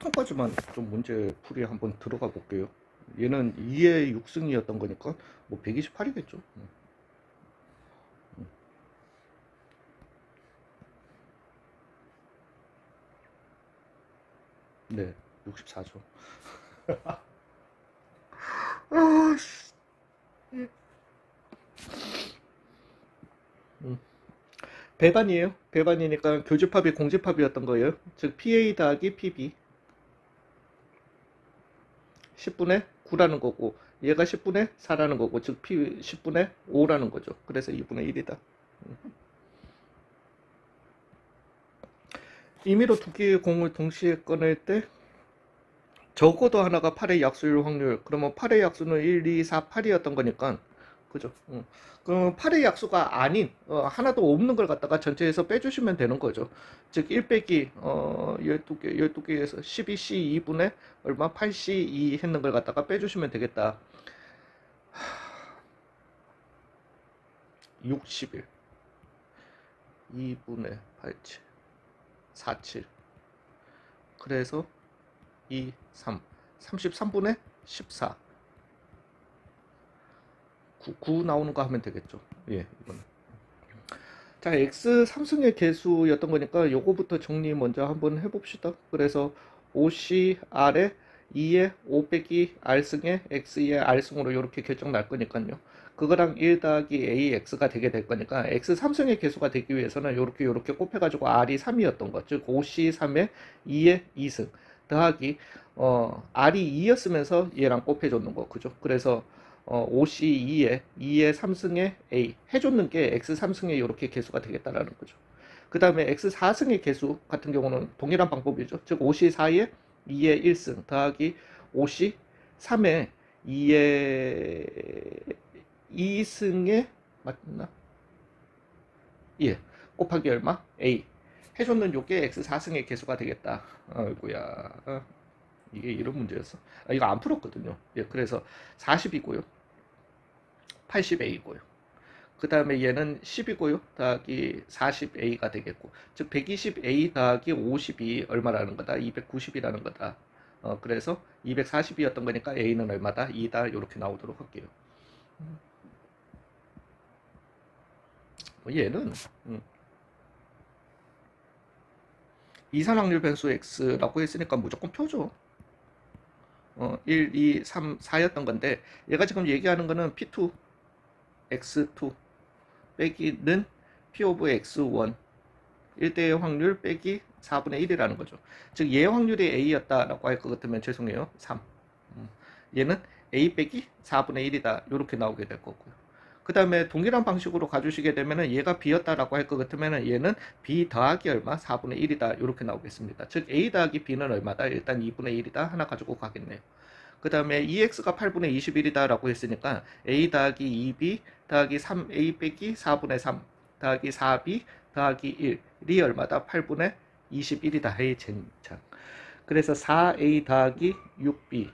짝퉁까지만 좀 문제 풀이 한번 들어가 볼게요. 얘는 2의 6승이었던 거니까 뭐 128이겠죠. 네, 64죠. 아, 씨. 배반이에요. 배반이니까 교집합이 공집합이었던 거예요. 즉 PA 더하기 PB 10분의 9라는 거고, 얘가 10분의 4라는 거고, 즉 P 10분의 5라는 거죠. 그래서 2분의 1이다. 임의로 두 개의 공을 동시에 꺼낼 때 적어도 하나가 8의 약수일 확률. 그러면 8의 약수는 1, 2, 4, 8이었던 거니까, 그죠? 그럼 8의 약수가 아닌 하나도 없는 걸 갖다가 전체에서 빼주시면 되는 거죠. 즉 1 빼기 12개, 12개에서 12C 2분의 얼마? 8C 2 했는 걸 갖다가 빼주시면 되겠다. 61 2분의 87 47 그래서 2, 3 33분의 14 9 나오는 거 하면 되겠죠. 예, 이거는. 자, x 3승의 개수였던 거니까 요거부터 정리 먼저 한번 해봅시다. 그래서 5CR에 2의 5 빼기 R승의 X의 R승으로 이렇게 결정 날 거니까요. 그거랑 1 더하기 AX가 되게 될 거니까 X 3승의 개수가 되기 위해서는 요렇게 곱해가지고 R이 3이었던 거. 즉 5C3에 2의 2승 더하기 R이 2였으면서 얘랑 곱해줬는 거. 그죠? 그래서 5C2에 2의 3승의 A 해줬는 게 X3승의 이렇게 개수가 되겠다라는 거죠. 그 다음에 X4승의 개수 같은 경우는 동일한 방법이죠. 즉 5C4에 2의 1승 더하기 5C3에 2의 2승의 맞나? 예, 곱하기 얼마? A 해줬는 요게 X4승의 개수가 되겠다. 아이고야, 이게 이런 문제였어. 이거 안 풀었거든요. 예, 그래서 40이고요. 80A고요. 그 다음에 얘는 10이고요. 더하기 40A가 되겠고, 즉 120A 더하기 50이 얼마라는 거다? 290이라는 거다. 그래서 240이었던 거니까 A는 얼마다? 2다. 이렇게 나오도록 할게요. 얘는 이산 확률 변수 X라고 했으니까 무조건 표죠. 1, 2, 3, 4였던 건데 얘가 지금 얘기하는 거는 P2, X2 빼기는 P 오브 X1 1대의 확률 빼기 4분의 1이라는 거죠. 즉 얘의 확률이 A였다라고 할 것 같으면 죄송해요. 3. 얘는 A 빼기 4분의 1이다. 이렇게 나오게 될 거고요. 그 다음에 동일한 방식으로 가주시게 되면은 얘가 B였다라고 할 것 같으면은 얘는 B 더하기 얼마? 4분의 1이다. 이렇게 나오겠습니다. 즉 A 더하기 B는 얼마다? 일단 2분의 1이다. 하나 가지고 가겠네요. 그 다음에 2x가 8분의 21이다 라고 했으니까 a 더하기 2b 더하기 3a 빼기 4분의 3 더하기 4b 더하기 1이 얼마다? 8분의 21이다. 헤이 젠장. 그래서 4a 더하기 6b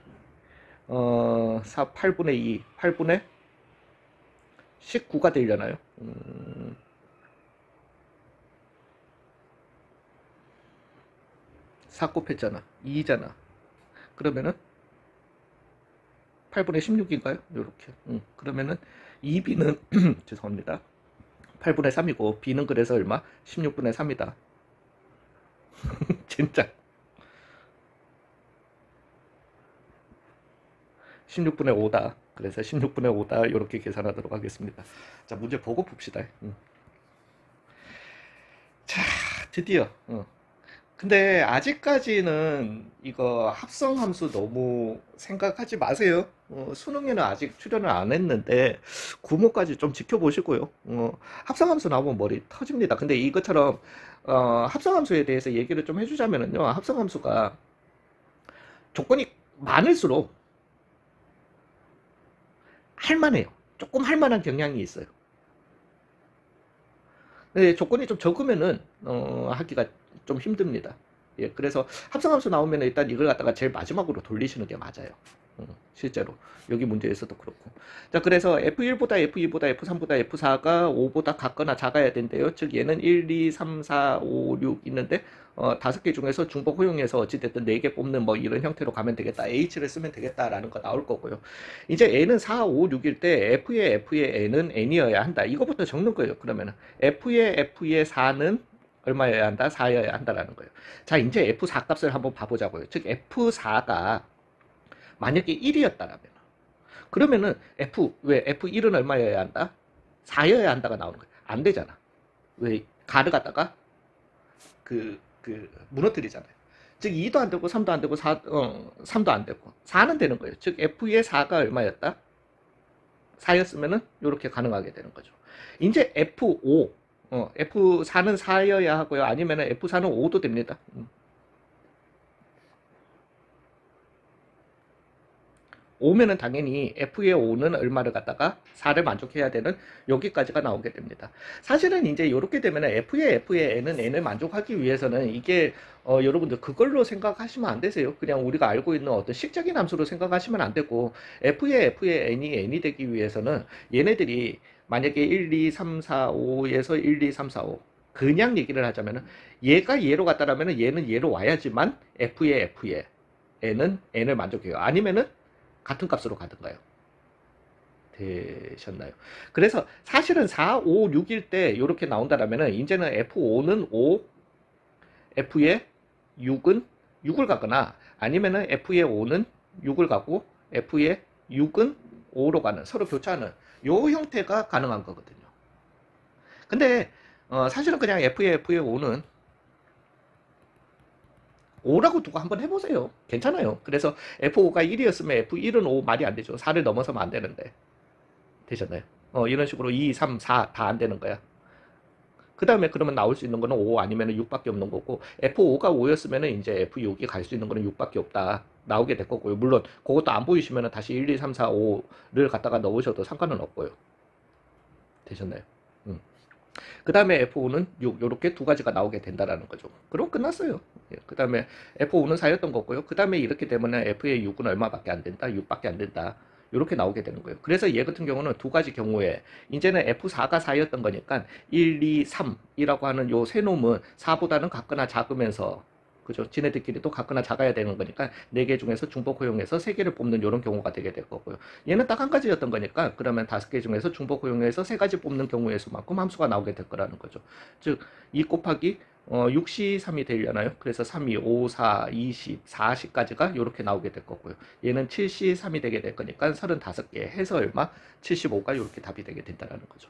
8분의 2 8분의 19가 되려나요? 4 곱했잖아. 2잖아. 그러면은 8분의 16인가요? 이렇게. 그러면은 2b는 죄송합니다. 8분의 3이고 b는 그래서 얼마? 16분의 3이다. 진짜. 16분의 5다. 그래서 16분의 5다. 이렇게 계산하도록 하겠습니다. 자, 문제 보고 봅시다. 자, 드디어. 근데 아직까지는 이거 합성함수 너무 생각하지 마세요. 수능에는 아직 출연을 안 했는데 구모까지 좀 지켜보시고요. 합성함수 나오면 머리 터집니다. 근데 이것처럼 합성함수에 대해서 얘기를 좀 해주자면요. 합성함수가 조건이 많을수록 할만해요. 조금 할만한 경향이 있어요. 근데 조건이 좀 적으면은 하기가 좀 힘듭니다. 예, 그래서 합성함수 나오면 일단 이걸 갖다가 제일 마지막으로 돌리시는 게 맞아요. 실제로 여기 문제에서도 그렇고. 자, 그래서 F1보다 F2보다 F3보다 F4가 5보다 같거나 작아야 된대요. 즉 얘는 1, 2, 3, 4, 5, 6 있는데 5개 중에서 중복 허용해서 어찌됐든 4개 뽑는 뭐 이런 형태로 가면 되겠다. H를 쓰면 되겠다라는 거 나올 거고요. 이제 N은 4, 5, 6일 때 F의 N은 N이어야 한다. 이거부터 적는 거예요. 그러면은 F의 4는 얼마여야 한다? 4여야 한다라는 거예요. 자, 이제 F4 값을 한번 봐보자고요. 즉 F4가 만약에 1이었다라면 그러면은 왜 F1은 얼마여야 한다? 4여야 한다가 나오는 거야. 안 되잖아. 왜 가를 갖다가 무너뜨리잖아요. 즉 2도 안 되고 3도 안 되고 3도 안 되고 4는 되는 거예요. 즉 F의 4가 얼마였다? 4였으면은 이렇게 가능하게 되는 거죠. 이제 F5 F4는 4여야 하고요. 아니면은 F4는 5도 됩니다. 5면은 당연히 F의 5는 얼마를 갖다가 4를 만족해야 되는 여기까지가 나오게 됩니다. 사실은 이제 이렇게 되면 F의 N은 N을 만족하기 위해서는 이게 여러분들 그걸로 생각하시면 안 되세요. 그냥 우리가 알고 있는 어떤 식적인 함수로 생각하시면 안 되고 F의 N이 되기 위해서는 얘네들이 만약에 1, 2, 3, 4, 5에서 1, 2, 3, 4, 5 그냥 얘기를 하자면은 얘가 얘로 갔다라면은 얘는 얘로 와야지만 F의 N은 N을 만족해요. 아니면은 같은 값으로 가든가요? 되셨나요? 그래서 사실은 4, 5, 6일 때 이렇게 나온다라면은 이제는 F5는 5, F의 6은 6을 가거나 아니면은 F의 5는 6을 가고 F의 6은 5로 가는 서로 교차하는 요 형태가 가능한 거거든요. 근데 사실은 그냥 F의 5는 5라고 두고 한번 해보세요. 괜찮아요. 그래서 F5가 1이었으면 F1은 5 말이 안 되죠. 4를 넘어서면 안 되는데. 되셨나요? 이런 식으로 2, 3, 4 다 안 되는 거야. 그 다음에 그러면 나올 수 있는 거는 5 아니면 6밖에 없는 거고 F5가 5였으면 이제 F6이 갈 수 있는 거는 6밖에 없다. 나오게 될 거고요. 물론 그것도 안 보이시면 다시 1, 2, 3, 4, 5를 갖다가 넣으셔도 상관은 없고요. 되셨나요? 그 다음에 F5는 6 이렇게 두 가지가 나오게 된다라는 거죠. 그럼 끝났어요. 그 다음에 F5는 4였던 거고요. 그 다음에 이렇게 되면 F의 6은 얼마밖에 안 된다? 6밖에 안 된다. 이렇게 나오게 되는 거예요. 그래서 얘 같은 경우는 두 가지 경우에 이제는 F4가 4였던 거니까 1, 2, 3이라고 하는 요 세 놈은 4보다는 같거나 작으면서 그죠? 지네들끼리 또 같거나 작아야 되는 거니까 4개 중에서 중복 허용해서 3개를 뽑는 이런 경우가 되게 될 거고요. 얘는 딱 한 가지였던 거니까 그러면 5개 중에서 중복 허용해서 3가지 뽑는 경우의 수만큼 함수가 나오게 될 거라는 거죠. 즉 2 곱하기 6시 3이 되려나요? 그래서 3이 5, 4, 20, 40까지가 이렇게 나오게 될 거고요. 얘는 7시 3이 되게 될 거니까 35개 해서 얼마? 75가 이렇게 답이 되게 된다는 거죠.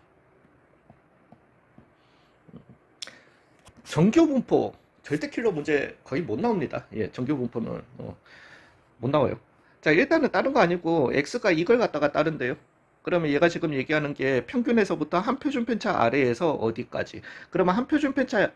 정교분포 절대 킬러 문제 거의 못 나옵니다. 예, 정교분포는 못 나와요. 자, 일단은 다른 거 아니고 x가 이걸 갖다가 따른대요. 그러면 얘가 지금 얘기하는 게 평균에서부터 한 표준 편차 아래에서 어디까지. 그러면 한 표준 편차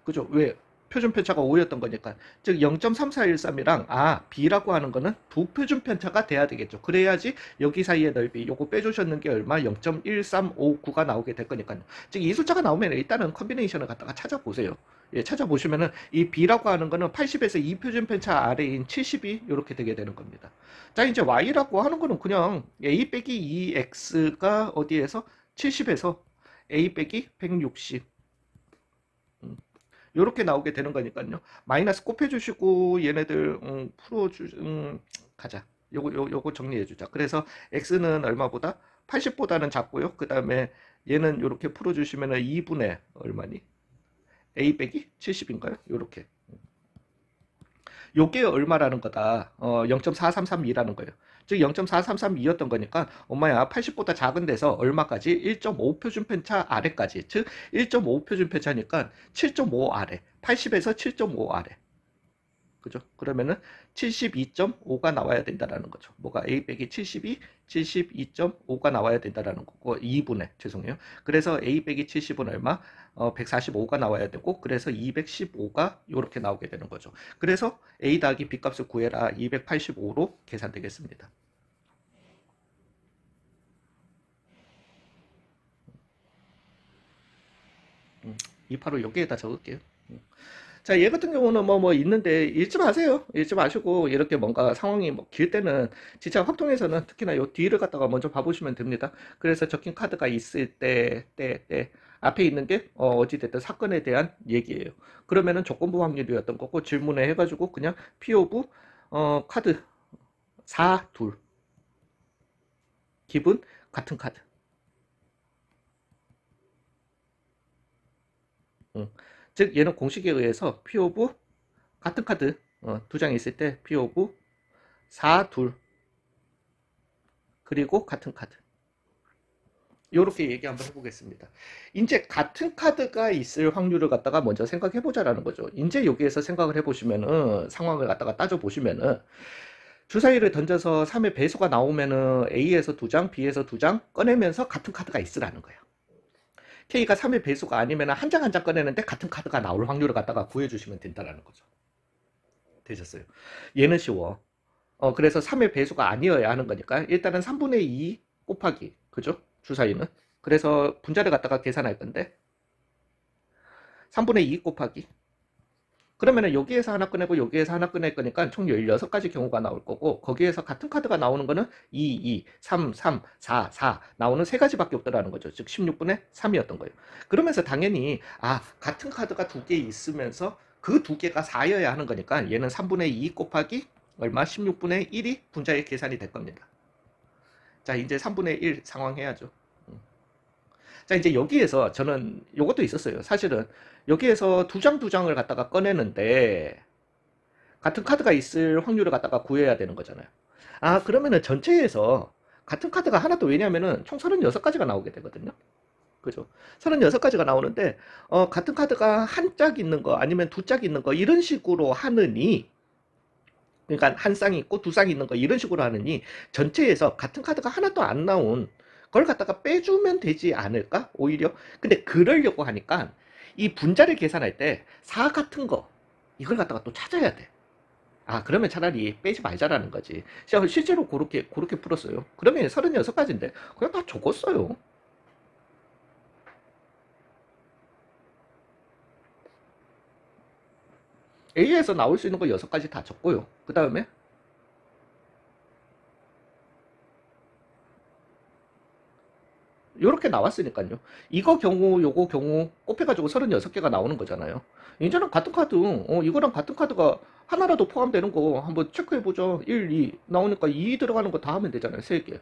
그죠? 왜? 표준 편차가 5였던 거니까. 즉 0.3413이랑 b라고 하는 거는 두 표준 편차가 돼야 되겠죠. 그래야지 여기 사이의 넓이 요거 빼주셨는 게 얼마? 0.1359가 나오게 될 거니까요. 즉 이 숫자가 나오면 일단은 컨비네이션을 갖다가 찾아보세요. 예, 찾아보시면은 이 b라고 하는 거는 80에서 2표준 편차 아래인 70이 이렇게 되게 되는 겁니다. 자, 이제 y라고 하는 거는 그냥 a 빼기 2x가 어디에서 70에서 a 빼기 160 이렇게 나오게 되는 거니까요. 마이너스 곱해주시고 얘네들 가자. 요거 정리해주자. 그래서 x는 얼마보다 80보다는 작고요. 그 다음에 얘는 이렇게 풀어주시면은 2분의 얼마니? a 빼기 70인가요? 요렇게. 요게 얼마라는 거다. 0.4332라는 거예요. 즉 0.4332였던 거니까 엄마야 80보다 작은 데서 얼마까지? 1.5 표준 편차 아래까지. 즉 1.5 표준 편차니까 7.5 아래. 80에서 7.5 아래. 그죠? 그러면은 72.5가 나와야 된다라는 거죠. 뭐가 A 빼기 72, 72.5가 나와야 된다라는 거고 2분의 죄송해요. 그래서 A 빼기 70은 얼마? 145가 나와야 되고 그래서 215가 이렇게 나오게 되는 거죠. 그래서 A 더하기 B 값을 구해라 285로 계산되겠습니다. 이 바로 여기에다 적을게요. 자, 얘 같은 경우는 뭐 있는데 읽지 마세요. 읽지 마시고 이렇게 뭔가 상황이 뭐 길 때는 진짜 확통에서는 특히나 요 뒤를 갖다가 먼저 봐보시면 됩니다. 그래서 적힌 카드가 있을 때 앞에 있는 게 어찌됐든 사건에 대한 얘기예요. 그러면은 조건부 확률이었던 거고 질문에 해가지고 그냥 P 오브 카드 4, 둘 기분 같은 카드. 응. 즉 얘는 공식에 의해서 P 오브 같은 카드 두 장 있을 때 P 오브 4, 둘 그리고 같은 카드. 요렇게 얘기 한번 해보겠습니다. 이제 같은 카드가 있을 확률을 갖다가 먼저 생각해 보자라는 거죠. 이제 여기에서 생각을 해보시면은 상황을 갖다가 따져보시면은 주사위를 던져서 3의 배수가 나오면은 A에서 2장, B에서 2장 꺼내면서 같은 카드가 있으라는 거예요. K가 3의 배수가 아니면 한 장 한 장 꺼내는데 같은 카드가 나올 확률을 갖다가 구해주시면 된다라는 거죠. 되셨어요. 얘는 쉬워. 그래서 3의 배수가 아니어야 하는 거니까 일단은 3분의 2 곱하기 그죠? 주사위는. 그래서 분자를 갖다가 계산할 건데 3분의 2 곱하기 그러면은 여기에서 하나 꺼내고 여기에서 하나 꺼낼 거니까 총 16가지 경우가 나올 거고 거기에서 같은 카드가 나오는 거는 2, 2, 3, 3, 4, 4 나오는 세 가지밖에 없더라는 거죠. 즉 16분의 3이었던 거예요. 그러면서 당연히 같은 카드가 두 개 있으면서 그 두 개가 4여야 하는 거니까 얘는 3분의 2 곱하기 얼마? 16분의 1이 분자의 계산이 될 겁니다. 자, 이제 3분의 1 상황 해야죠. 자, 이제 여기에서 저는 요것도 있었어요. 사실은 여기에서 두 장을 갖다가 꺼내는데 같은 카드가 있을 확률을 갖다가 구해야 되는 거잖아요. 그러면은 전체에서 같은 카드가 하나도 왜냐면은 총 36가지가 나오게 되거든요. 그죠? 36가지가 나오는데 같은 카드가 한 짝 있는 거 아니면 두 짝 있는 거 이런 식으로 하느니 그러니까 한 쌍이 있고 두 쌍이 있는 거 이런 식으로 하느니 전체에서 같은 카드가 하나도 안 나온 그걸 갖다가 빼주면 되지 않을까? 오히려. 근데 그러려고 하니까 이 분자를 계산할 때 4 같은 거 이걸 갖다가 또 찾아야 돼. 그러면 차라리 빼지 말자라는 거지. 실제로 그렇게 풀었어요. 그러면 36가지인데 그냥 다 적었어요. A에서 나올 수 있는 거 6가지 다 적고요. 그 다음에 요렇게 나왔으니까요. 이거 경우 요거 경우 곱해가지고 36개가 나오는 거잖아요. 이제는 같은 카드 이거랑 같은 카드가 하나라도 포함되는 거 한번 체크해보죠. 1, 2 나오니까 2 들어가는 거 다 하면 되잖아요. 3개.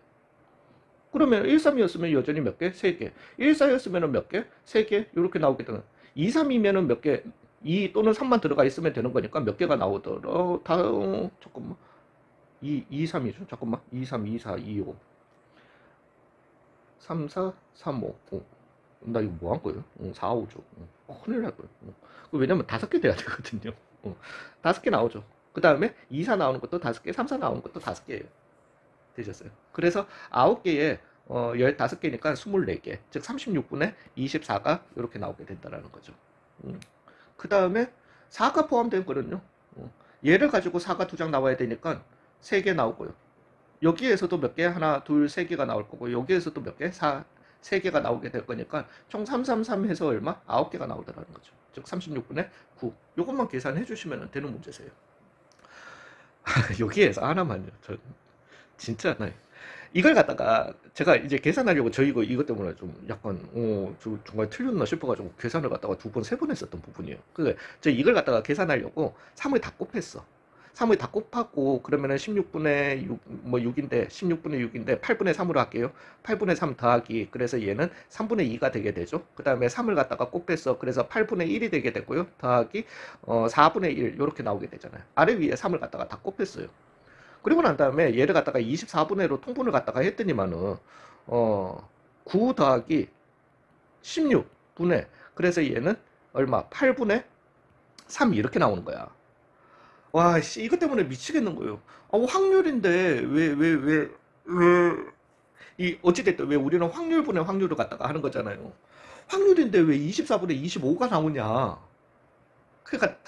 그러면 1, 3이었으면 여전히 몇 개? 3개. 1, 4였으면 몇 개? 3개. 이렇게 나오게 되는 2, 3이면은 몇 개? 2 또는 3만 들어가 있으면 되는 거니까 몇 개가 나오더라. 잠깐만. 2, 3이죠. 잠깐만. 2, 3, 2, 4, 2, 5. 3, 4, 3, 5. 나 이거 뭐 한 거예요? 4, 5죠. 큰일 날 거예요. 왜냐면 5개 돼야 되거든요. 5개 나오죠. 그 다음에 2, 4 나오는 것도 5개, 3, 4 나오는 것도 5개예요. 되셨어요. 그래서 9개에 15개니까 24개. 즉 36분의 24가 이렇게 나오게 된다는 거죠. 그 다음에 4가 포함된 거는요. 얘를 가지고 4가 2장 나와야 되니까 3개 나오고요. 여기에서도 몇 개? 하나, 둘, 3개가 나올 거고 여기에서도 몇 개? 3개가 나오게 될 거니까 총 333 해서 얼마? 9개가 나오더라는 거죠. 즉 36분의 9. 요것만 계산해 주시면 되는 문제세요. 여기에서 하나만요. 저 진짜 이걸 갖다가 제가 이제 계산하려고 저 이것 때문에 좀 약간 정말 틀렸나 싶어가지고 계산을 갖다가 2번, 3번 했었던 부분이에요. 저 이걸 갖다가 계산하려고 3을 다 곱했어. 3을 다 곱하고 그러면은 16분의 6, 뭐 6인데 16분의 6인데 8분의 3으로 할게요. 8분의 3 더하기 그래서 얘는 3분의 2가 되게 되죠. 그 다음에 3을 갖다가 곱했어. 그래서 8분의 1이 되게 되고요. 더하기 4분의 1 이렇게 나오게 되잖아요. 아래 위에 3을 갖다가 다 곱했어요. 그리고 난 다음에 얘를 갖다가 24분의 1로 통분을 갖다가 했더니만은 9 더하기 16분의 그래서 얘는 얼마? 8분의 3 이렇게 나오는 거야. 와, 씨, 이것 때문에 미치겠는 거예요. 확률인데, 어찌됐든 왜 우리는 확률분의 확률을 갖다가 하는 거잖아요. 확률인데 왜 24분의 25가 나오냐. 그러니까,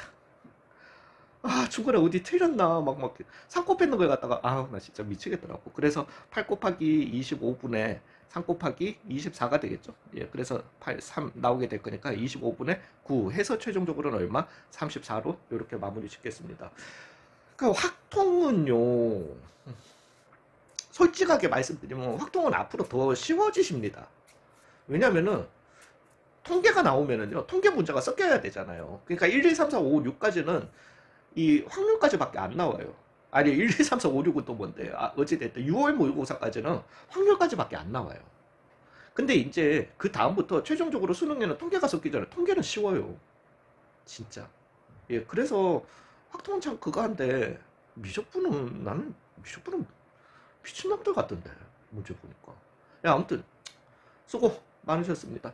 아, 중간에 어디 틀렸나, 막, 상 곱했는 걸 갖다가, 아, 나 진짜 미치겠더라고. 그래서 8 곱하기 25분에 3 곱하기 24가 되겠죠. 예, 그래서 8, 3 나오게 될 거니까 25분에 9 해서 최종적으로는 얼마? 34로 이렇게 마무리 짓겠습니다. 그러니까 확통은요, 솔직하게 말씀드리면 확통은 앞으로 더 쉬워지십니다. 왜냐면은 통계가 나오면은요, 통계 문자가 섞여야 되잖아요. 그러니까 1, 2, 3, 4, 5, 6까지는 이 확률까지밖에 안 나와요. 아니 1, 2, 3, 4, 5, 6은 또 뭔데? 아, 어찌됐든 6월 모의고사까지는 확률까지밖에 안 나와요. 근데 이제 그 다음부터 최종적으로 수능에는 통계가 섞이잖아요. 통계는 쉬워요. 진짜. 예, 그래서 확통은 참 그거 한데 미적분은 나는 미적분은 미친놈들 같던데 문제 보니까. 야, 아무튼 수고 많으셨습니다.